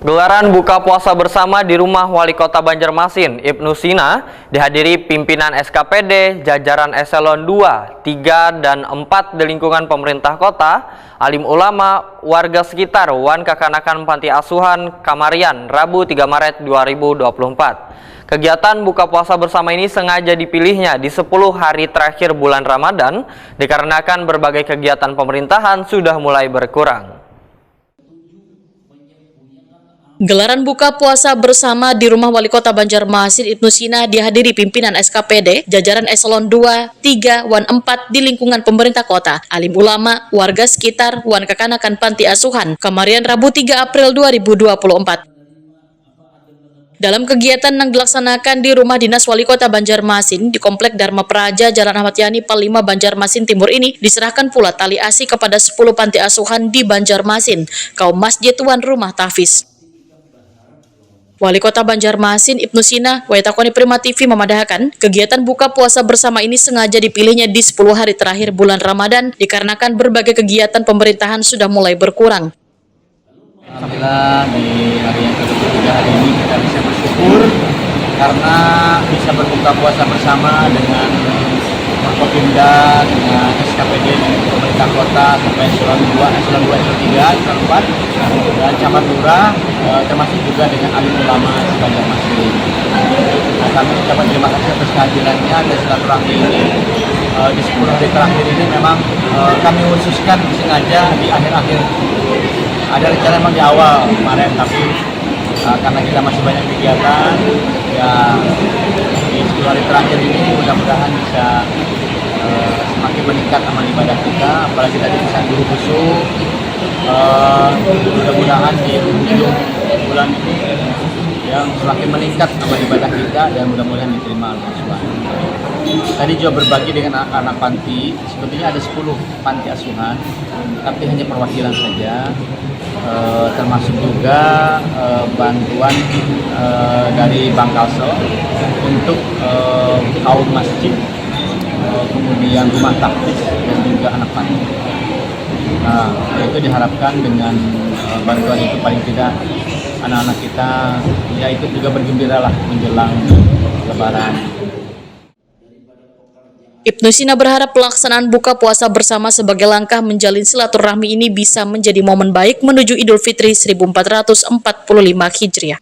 Gelaran buka puasa bersama di rumah Wali Kota Banjarmasin, Ibnu Sina, dihadiri pimpinan SKPD, jajaran eselon 2, 3, dan 4 di lingkungan pemerintah kota, alim ulama, warga sekitar, wan kakanakan panti asuhan Kamarian, Rabu 3 Maret 2024. Kegiatan buka puasa bersama ini sengaja dipilihnya di 10 hari terakhir bulan Ramadan, dikarenakan berbagai kegiatan pemerintahan sudah mulai berkurang. Gelaran buka puasa bersama di rumah Wali Kota Banjarmasin Ibnu Sina dihadiri pimpinan SKPD, jajaran eselon 2, 3, wan 4 di lingkungan pemerintah kota, alim ulama, warga sekitar, wan kakanakan panti asuhan Kamarian, Rabu 3 April 2024. Dalam kegiatan yang dilaksanakan di rumah dinas Wali Kota Banjarmasin di Komplek Dharma Praja, Jalan Ahmad Yani, Pal 5, Banjarmasin Timur ini, diserahkan pula tali asi kepada 10 panti asuhan di Banjarmasin, kaum masjid tuan rumah tahfiz. Wali Kota Banjarmasin Ibnu Sina, Waitakoni Prima TV memadahkan, kegiatan buka puasa bersama ini sengaja dipilihnya di 10 hari terakhir bulan Ramadan dikarenakan berbagai kegiatan pemerintahan sudah mulai berkurang. Alhamdulillah di hari yang ke-23 hari ini kita bisa bersyukur karena bisa berbuka puasa bersama dengan Forkopimda, dengan SKPD, dengan pemerintah kota sampai eselon 2, eselon 3, eselon 4 dan camat lurah, termasuk juga dengan alim ulama Banjarmasin. Nah, kami ucapkan terima kasih atas kehadirannya dan silaturahmi ini. Di 10 hari terakhir ini memang kami khususkan sengaja di akhir-akhir. Ada rencana memang di awal kemarin, tapi karena kita masih banyak kegiatan, ya di 10 hari terakhir ini mudah-mudahan bisa semakin meningkat amal ibadah kita, apalagi tadi bisa guru khusyuk. Mudah-mudahan di ujung bulan ini yang semakin meningkat amal ibadah kita dan mudah-mudahan diterima Allah SWT. Tadi juga berbagi dengan anak-anak panti, sebetulnya ada 10 panti asuhan, tapi hanya perwakilan saja. Termasuk juga bantuan dari Bangkalsel untuk kaum masjid, kemudian rumah tahfiz dan juga anak panti. Nah, itu diharapkan dengan bantuan itu paling tidak anak-anak kita ya ikut juga bergembiralah menjelang Lebaran. Ibnu Sina berharap pelaksanaan buka puasa bersama sebagai langkah menjalin silaturahmi ini bisa menjadi momen baik menuju Idul Fitri 1445 Hijriah.